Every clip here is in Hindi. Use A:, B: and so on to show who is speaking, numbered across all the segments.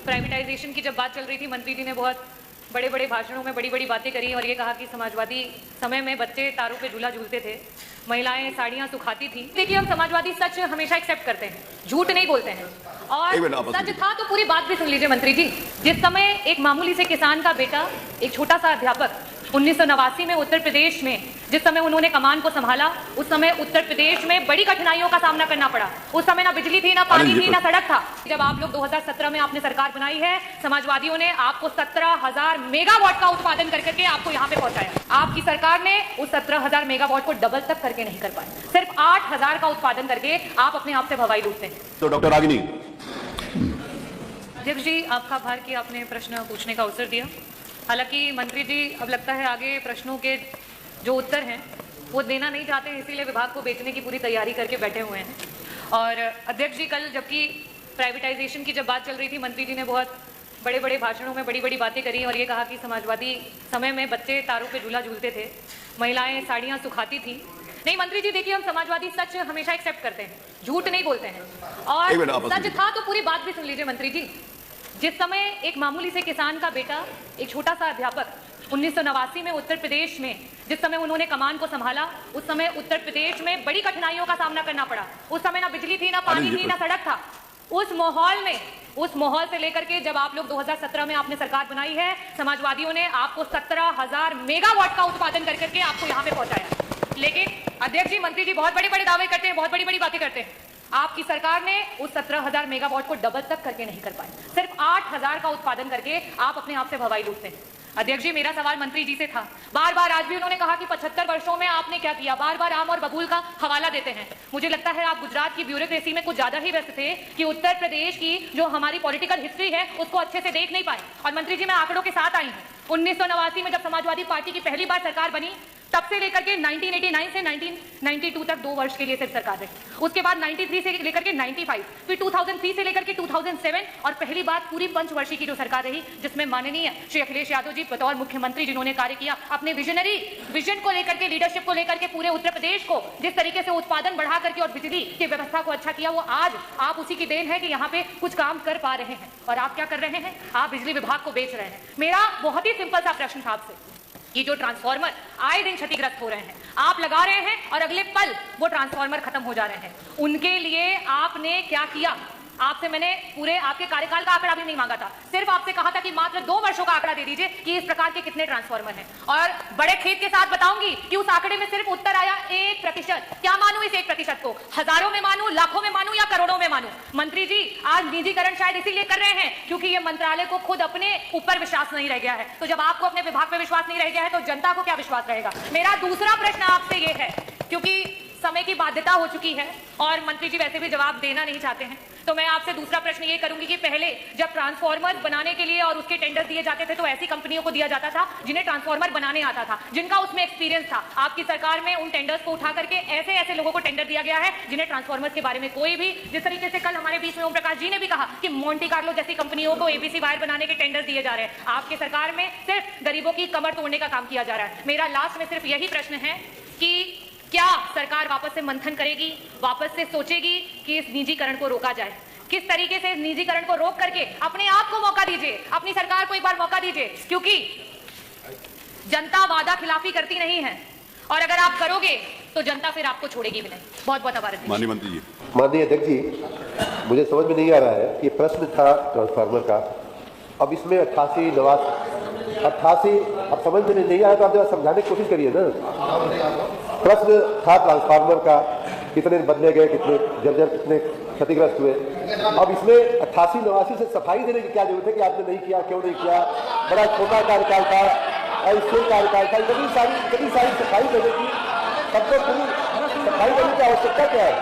A: प्राइवेटाइजेशन की जब बात चल रही थी, मंत्री जी ने बहुत बड़े बड़े भाषणों में बड़ी बड़ी बातें करी और ये कहा कि समाजवादी समय में बच्चे तारों पे झूला झूलते थे, महिलाएं साड़ियां सुखाती थी। देखिए, हम समाजवादी सच हमेशा एक्सेप्ट करते हैं, झूठ नहीं बोलते हैं। और सच था तो पूरी बात भी सुन लीजिए मंत्री जी। जिस समय एक मामूली से किसान का बेटा, एक छोटा सा अध्यापक 1989 में उत्तर प्रदेश में जिस समय उन्होंने कमान को संभाला, उस समय उत्तर प्रदेश में बड़ी कठिनाइयों का सामना करना पड़ा। उस समय ना बिजली थी, ना पानी थी, ना सड़क था। जब आप लोग 2017 में आपने सरकार बनाई है, समाजवादियों ने आपको 17,000 मेगावाट का उत्पादन करके आपको यहाँ पे पहुंचाया। आपकी सरकार ने उस 17,000 मेगावाट को डबल तक करके नहीं कर पाए, सिर्फ 8,000 का उत्पादन करके आप अपने आप से भवाई लूटते हैं।
B: तो डॉक्टर रागिनी।
A: अध्यक्ष जी, आपका आभार कि आपने प्रश्न पूछने का अवसर दिया। हालांकि मंत्री जी अब लगता है आगे प्रश्नों के जो उत्तर हैं वो देना नहीं चाहते हैं, इसीलिए विभाग को बेचने की पूरी तैयारी करके बैठे हुए हैं। और अध्यक्ष जी, कल जबकि प्राइवेटाइजेशन की जब बात चल रही थी, मंत्री जी ने बहुत बड़े बड़े भाषणों में बड़ी बड़ी बातें करी और ये कहा कि समाजवादी समय में बच्चे तारों पे झूला झूलते थे, महिलाएं साड़ियां सुखाती थी। नहीं मंत्री जी, देखिए, हम समाजवादी सच हमेशा एक्सेप्ट करते हैं, झूठ नहीं बोलते हैं। और सच था तो पूरी बात भी सुन लीजिए मंत्री जी। जिस समय एक मामूली से किसान का बेटा, एक छोटा सा अध्यापक 1989 में उत्तर प्रदेश में जिस समय उन्होंने कमान को संभाला, उस समय उत्तर प्रदेश में बड़ी कठिनाइयों का सामना करना पड़ा। उस समय ना बिजली थी, ना पानी थी, ना सड़क था। उस माहौल से लेकर के जब आप लोग 2017 में आपने सरकार बनाई है, समाजवादियों ने आपको 17,000 मेगावाट का उत्पादन करके आपको यहाँ पे पहुंचाया। लेकिन अध्यक्ष जी, मंत्री जी बहुत बड़े बड़े दावे करते हैं, बहुत बड़ी बड़ी बातें करते हैं। आपकी सरकार ने उस 17,000 मेगावाट को डबल तक करके नहीं कर पाए, सिर्फ 8,000 का उत्पादन करके आप अपने आप से भवाई लूटते हैं। अध्यक्ष जी, मेरा सवाल मंत्री जी से था, बार बार आज भी उन्होंने कहा कि 75 वर्षों में आपने क्या किया, बार बार आम और बबूल का हवाला देते हैं। मुझे लगता है आप गुजरात की ब्यूरोक्रेसी में कुछ ज्यादा ही व्यस्त थे कि उत्तर प्रदेश की जो हमारी पॉलिटिकल हिस्ट्री है उसको अच्छे से देख नहीं पाए। और मंत्री जी, मैं आंकड़ों के साथ आई हूँ। 1989 में जब समाजवादी पार्टी की पहली बार सरकार बनी, तब से लेकर के 1989 से 1992 तक 2 वर्ष के लिए सिर्फ सरकार रही। उसके बाद 93 से लेकर के 95, फिर 2003 से लेकर के 2007 और पहली बार पूरी पंचवर्षीय की जो सरकार रही, जिसमें माननीय श्री अखिलेश यादव जी बतौर मुख्यमंत्री जिन्होंने कार्य किया, अपने विजन को लेकर के, लीडरशिप को लेकर के पूरे उत्तर प्रदेश को जिस तरीके से उत्पादन बढ़ा करके और बिजली की व्यवस्था को अच्छा किया, वो आज आप उसी की देन है कि यहाँ पे कुछ काम कर पा रहे हैं। और आप क्या कर रहे हैं? आप बिजली विभाग को बेच रहे हैं। मेरा बहुत ही सिंपल सा प्रश्न था आपसे, ये जो ट्रांसफार्मर आए दिन क्षतिग्रस्त हो रहे हैं, आप लगा रहे हैं और अगले पल वो ट्रांसफार्मर खत्म हो जा रहे हैं, उनके लिए आपने क्या किया? आपसे मैंने पूरे आपके कार्यकाल का आंकड़ा भी नहीं मांगा था, सिर्फ आपसे कहा था कि मात्र 2 वर्षों का आंकड़ा दे दीजिए कि इस प्रकार के कितने ट्रांसफार्मर हैं। और बड़े खेद के साथ बताऊंगी कि उस आंकड़े में सिर्फ उत्तर आया 1%। क्या मानूं इस 1% को? हजारों में मानूं, लाखों में मानूं या करोड़ों में मानूं? मंत्री जी, आज निजीकरण शायद इसीलिए कर रहे हैं क्योंकि ये मंत्रालय को खुद अपने ऊपर विश्वास नहीं रह गया है। तो जब आपको अपने विभाग पर विश्वास नहीं रह गया है तो जनता को क्या विश्वास रहेगा? मेरा दूसरा प्रश्न आपसे ये है, क्योंकि समय की बाध्यता हो चुकी है और मंत्री जी वैसे भी जवाब देना नहीं चाहते हैं, तो मैं आपसे दूसरा प्रश्न ये करूंगी कि पहले जब ट्रांसफार्मर बनाने के लिए और उसके टेंडर दिए जाते थे तो ऐसी कंपनियों को दिया जाता था जिन्हें ट्रांसफार्मर बनाने आता था, जिनका उसमें एक्सपीरियंस था। आपकी सरकार में उन टेंडर्स को उठा करके ऐसे ऐसे लोगों को टेंडर दिया गया है जिन्हें ट्रांसफार्मर के बारे में कोई भी, जिस तरीके से कल हमारे बीच में ओम प्रकाश जी ने भी कहा कि मोंटी कार्लो जैसी कंपनियों को एबीसी वायर बनाने के टेंडर दिए जा रहे हैं। आपकी सरकार में सिर्फ गरीबों की कमर तोड़ने का काम किया जा रहा है। मेरा लास्ट में सिर्फ यही प्रश्न है कि क्या सरकार वापस से मंथन करेगी, वापस से सोचेगी कि इस निजीकरण को रोका जाए? किस तरीके से निजीकरण को रोक करके अपने आप को मौका दीजिए, अपनी सरकार को एक बार मौका दीजिए, क्योंकि जनता वादा खिलाफी करती नहीं है और अगर आप करोगे तो जनता फिर आपको छोड़ेगी भी नहीं। बहुत बहुत आभार।
B: माननीय मंत्री जी।
C: माननीय अध्यक्ष जी, मुझे समझ में नहीं आ रहा है कि प्रश्न था ट्रांसफार्मर का, अब इसमें 88 अब समझ में नहीं आया तो आप जरा समझाने की कोशिश करिए ना। प्रश्न था ट्रांसफार्मर का, कितने बदले गए, कितने जर्जर, कितने क्षतिग्रस्त हुए। अब इसमें 88-89 से सफाई देने की क्या जरूरत है कि आपने नहीं किया, क्यों नहीं किया? बड़ा छोटा कार्यकाल था, अस्थिर कार्यकाल था, इतनी सारी सफाई देने की, तब तो पूरी सफाई देने की आवश्यकता क्या है?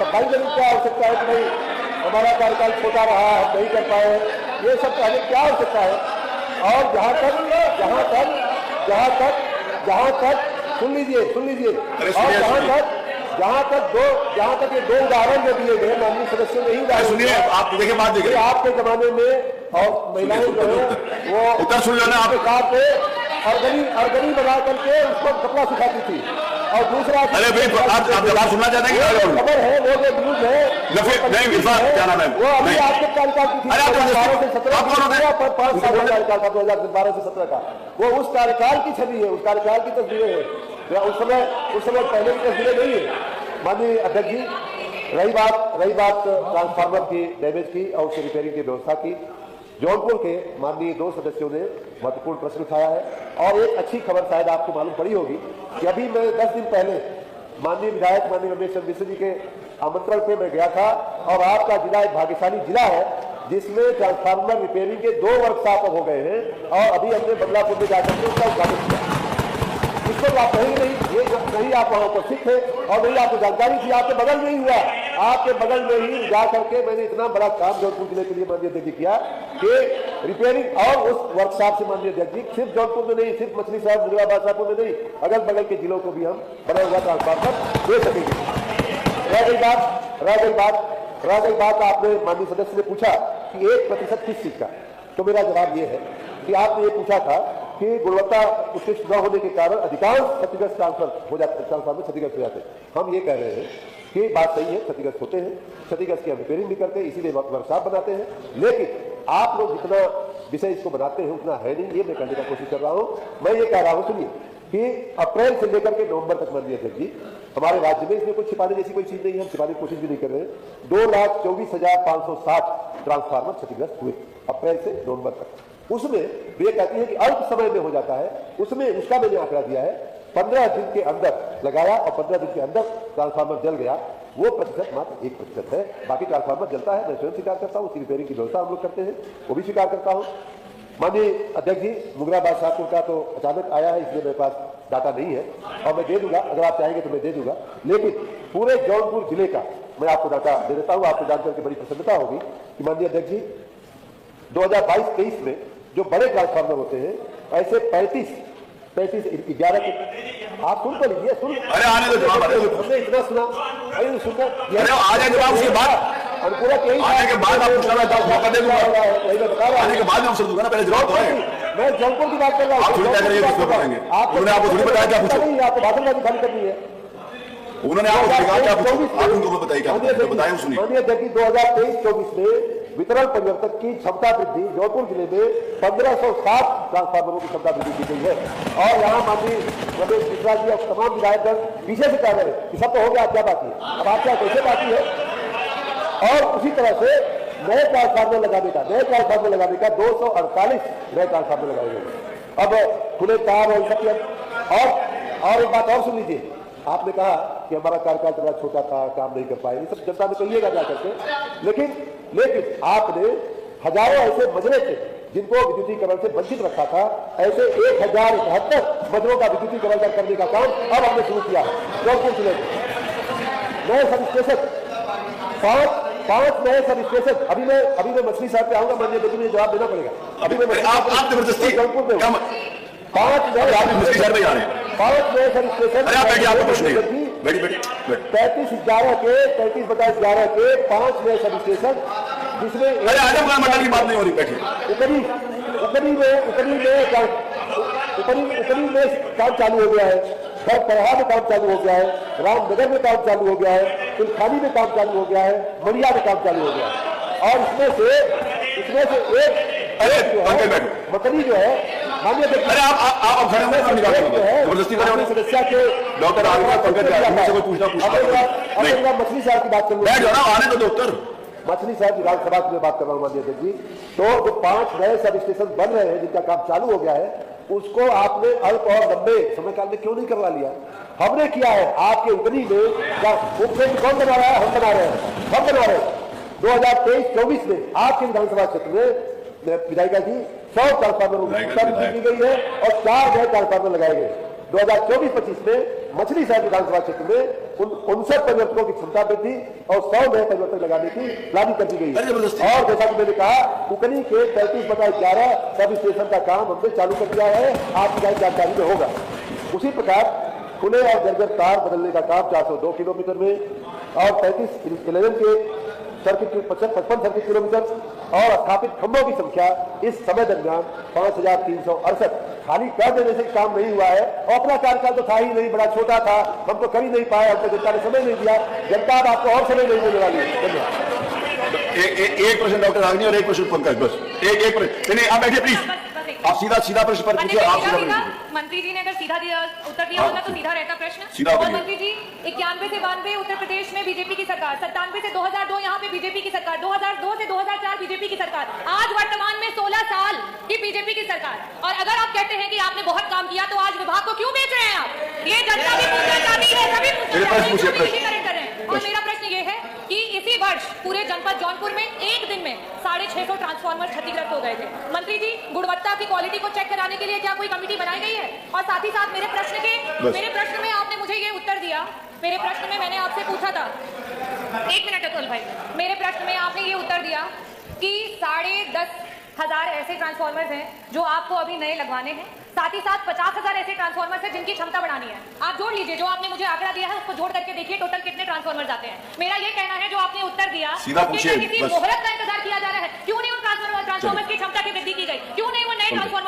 C: सफाई देने की क्या आवश्यकता है कि नहीं हमारा कार्यकाल छोटा रहा, हम नहीं कर पाए, ये सब कहने की क्या आवश्यकता है? और जहाँ तक सुन लीजिए, और जहाँ तक ये 2 उदाहरण जो दिए गए माननीय सदस्यों ने ही उदाहरण,
B: आप देखिए, बात देखिए,
C: आपके जमाने में और महिलाएं जो है वो
B: उत्तर सुन लेना आप।
C: अरगनी बना करके उसको कपड़ा सुखाती थी, और दूसरा
B: अरे भाई आप जवाब सुनना चाहते हैं कि
C: खबर है, वो जो न्यूज है
B: नहीं इरफान क्या नाम है
C: वो अभी आपके कार्यकाल की थी, 2012 से 17 पर 5 साल का कार्यकाल था, 2012 से 17 का, वो उस कार्यकाल की छवि है, उस कार्यकाल की तस्वीरें हैं, उस समय पहले की तस्वीरें नहीं है। माननीय अध्यक्ष जी, रही बात ट्रांसफार्मर की डैमेज की और उसकी रिपेयरिंग की व्यवस्था की, जौनपुर के माननीय 2 सदस्यों ने महत्वपूर्ण प्रश्न उठाया है। और एक अच्छी खबर शायद आपको मालूम पड़ी होगी कि अभी मैं 10 दिन पहले माननीय विधायक माननीय रमेश चंद्र मिश्र जी के आमंत्रण पे मैं गया था, और आपका जिला एक भाग्यशाली जिला है जिसमें ट्रांसफार्मर रिपेयरिंग के 2 वर्कशॉप हो गए हैं, और अभी हमने बदलापुर में जाकर के उसका उद्घाटन किया। इसको तो आप कहेंगे नहीं, ये नहीं आप वहां उपस्थित थे और नहीं आपको जानकारी थी, आपके बगल में ही हुआ, आपके बगल में ही जा करके मैंने इतना बड़ा काम जौनपुर जिले के लिए माननीय अध्यक्ष जी किया कि रिपेयरिंग, और उस वर्कशॉप से माननीय अध्यक्ष जी सिर्फ जौनपुर में नहीं, सिर्फ मछली शहर मुजफ्फराबाद शाहपुर में नहीं, अगल बगल के जिलों को भी हम बना हुआ ट्रांसफार्मर दे सकेंगे। रह गई बात आपने माननीय सदस्य ने पूछा कि 1% किस चीज का, तो मेरा जवाब यह है कि आपने ये पूछा था कि गुणवत्ता उत्कृष्ट न होने के कारण अधिकांश क्षतिग्रस्त ट्रांसफार्मर क्षतिग्रस्त हो जाते हैं। हम ये कह रहे हैं कि बात सही है, क्षतिग्रस्त होते हैं, क्षतिग्रस्त की हम रिपेयरिंग भी करते हैं, इसीलिए वर्कशॉप बनाते हैं, लेकिन आप लोग जितना विषय इसको बनाते हैं उतना है नहीं, ये मैं करने का कोशिश कर रहा हूँ। मैं ये कह रहा हूँ, सुनिए, कि अप्रैल से लेकर के नवंबर तक माननीय अध्यक्ष जी हमारे राज्य में, इसमें कुछ छिपाने जैसी कोई चीज नहीं है, हम छिपाने की कोशिश भी नहीं कर रहे हैं, 2,24,560 ट्रांसफार्मर क्षतिग्रस्त हुए अप्रैल से नवंबर तक। उसमें वे कहती है कि अल्प समय में हो जाता है, उसमें उसका मैंने आंकड़ा दिया है, 15 दिन के अंदर लगाया और 15 दिन के अंदर ट्रांसफार्मर जल गया, वो प्रतिशत मात्र 1% है। बाकी ट्रांसफार्मर जलता है, मैं स्वयं स्वीकार करता हूँ, उसकी रिपेयरिंग की व्यवस्था हम लोग करते हैं, वो भी स्वीकार करता हूँ। माननीय अध्यक्ष जी, मुगराबाद शाहपुर का तो अचानक आया है, इसलिए मेरे पास डाटा नहीं है और मैं दे दूंगा, अगर आप चाहेंगे तो मैं दे दूंगा, लेकिन पूरे जौनपुर जिले का मैं आपको डाटा दे देता हूँ, आपको जानकर के बड़ी प्रसन्नता होगी कि माननीय अध्यक्ष जी 2022-23 में जो बड़े ट्रांसफार्मर होते हैं, ऐसे 11 के, आप सुन तो लीजिए, सुन,
B: अरे आने दो जवाब,
C: हमने इतना सुना, अरे सुनकर
B: आने के बाद उसके बाद
C: अनुपूरक यही
B: आने के बाद आप पूछना मौका दे दूंगा,
C: वही मैं बता रहा हूँ,
B: आने के बाद में अवसर दूंगा ना, पहले जवाब तो है।
C: मैं जौनपुर की बात कर रहा हूँ,
B: आप थोड़ी क्या करेंगे, किसको बताएंगे, उन्होंने आपको थोड़ी बताया क्या पूछो,
C: आपको भाषणबाजी खाली करनी है,
B: उन्होंने आपको कहा क्या पूछो, आप उनको बताइए क्या बताएं, सुनिए।
C: माननीय अध्यक्ष जी 2023-24 में वितरण परिवर्तक की क्षमता वृद्धि जौनपुर जिले में 1560 ट्रांसफार्मरों की क्षमता वृद्धि की गई है, और यहाँ माननीय रमेश मिश्रा जी और तमाम विधायकगण पीछे से कह रहे हैं कि सब तो हो गया, क्या बाकी है, अब आप क्या कैसे बाकी है। और उसी तरह से नए ट्रांसफार्मर लगाने का 248 नए ट्रांसफार्मर लगाए गए। अब खुले तार और सब, और एक बात और सुन लीजिए, आपने कहा कि हमारा कार्यकाल थोड़ा छोटा था, काम नहीं कर पाए, ये सब जनता में कहिएगा जा करके, लेकिन आपने हजारों ऐसे मजरे थे जिनको विद्युतीकरण से वंचित रखा था, ऐसे 1071 मजरों का विद्युतीकरण करने का काम अब हमने शुरू किया जौनपुर जिले में। नए सब स्टेशन, 5 नए सब स्टेशन, अभी मैं मछली साहब पे आऊंगा, माननीय अध्यक्ष, मुझे जवाब देना पड़ेगा, अभी मैं
B: आप जबरदस्ती
C: जौनपुर में 5 नए सब स्टेशन, 35/11 के 5 नए सब स्टेशन, जिसमें
B: मंडल की बात नहीं हो रही, बैठिए।
C: उपरी में काम चालू हो गया है, बरपरहा में काम चालू हो गया है, रामनगर में काम चालू हो गया है, तुलखानी में काम चालू हो गया है, मड़िया में काम चालू हो गया है, और इसमें से एक मकनी जो है, माननीय
B: आप खड़े हुए जबरदस्ती
C: सदस्य के
B: डॉक्टर
C: मछली साहब की बात करूँ,
B: आने दो डॉक्टर
C: मछली साहब विधानसभा की मैं बात कर रहा हूँ माननीय अध्यक्ष जी, तो जो 5 नए सब स्टेशन बन रहे हैं जिनका काम चालू हो गया है, उसको आपने अल्प और लंबे समय काल में क्यों नहीं करवा लिया। हमने किया है, आपके उतनी में उपकेंद्र कौन बना रहा है, हम बना रहे हैं 2023-24 में आपके विधानसभा क्षेत्र में विधायिका जी 100 ट्रांसफार्मर की गई है और 4 नए ट्रांसफार्मर लगाए गए। 2024-25 में मछली शहर विधानसभा क्षेत्र में 59 परिवर्तकों की क्षमता वृद्धि और 100 नए परिवर्तक लगाने की प्लानिंग कर दी गई है। और जैसा कि मैंने कहा, उकनी के 35/11 सब स्टेशन का काम हमने चालू कर दिया है, आपकी जानकारी में होगा। उसी प्रकार खुले और जर्जर तार बदलने का काम 402 किलोमीटर में और 11 के 55 सर्किट किलोमीटर और स्थापित खंभों की संख्या इस समय दरमियान 5368। खाली कर देने से काम नहीं हुआ है। और अपना कार्यकाल तो था ही नहीं, बड़ा छोटा था, हम तो कर ही नहीं पाए, हमको जनता ने समय नहीं दिया। जनता अब आपको और समय नहीं देने वाली है। धन्यवाद।
B: एक प्रश्न डॉक्टर रागनी और एक प्रश्न पंकज, बस एक प्रश्न। नहीं, आप बैठिए प्लीज, आप सीधा प्रश्न पर पूछिए। आप सीधा
A: मंत्री जी ने अगर सीधा उत्तर दिया होता तो सीधा रहता प्रश्न। और मंत्री जी 91 से 92 उत्तर प्रदेश में बीजेपी की सरकार, 97 से 2002 यहाँ पे बीजेपी की सरकार, 2002 से 2004 बीजेपी की सरकार, आज वर्तमान में 16 साल की बीजेपी की सरकार। और अगर आप कहते हैं कि आपने बहुत काम किया तो आज विभाग को क्यों बेच रहे हैं आप? ये जनता भी पूछना चाहती है, सभी पूछना कर रहे हैं। और मेरा प्रश्न ये है कि इसी वर्ष पूरे जनपद जौनपुर में एक दिन में 650 ट्रांसफार्मर क्षतिग्रस्त हो गए थे। मंत्री जी, गुणवत्ता की क्वालिटी को चेक कराने के लिए क्या कोई कमेटी बनाई गई है? और साथ ही साथ मेरे प्रश्न में आपने मुझे ये उत्तर दिया, मेरे प्रश्न में मैंने आपसे पूछा था, एक मिनट अतुल भाई, मेरे प्रश्न में आपने ये उत्तर दिया कि 10,500 ऐसे ट्रांसफार्मर हैं जो आपको अभी नए लगवाने हैं, साथ ही साथ 50,000 ऐसे ट्रांसफार्मर है जिनकी क्षमता बढ़ानी है। आप जोड़ लीजिए, जो आपने मुझे आंकड़ा दिया है उसको जोड़ करके देखिए टोटल कितने ट्रांसफार्मर आते हैं। मेरा ये कहना है जो आपने उत्तर दिया, किसी मोहलत का इंतजार किया जा रहा है, क्यों नहीं उन ट्रांसफार्मर की क्षमता की वृद्धि की गई, क्यों नहीं वो नए ट्रांसफार्मर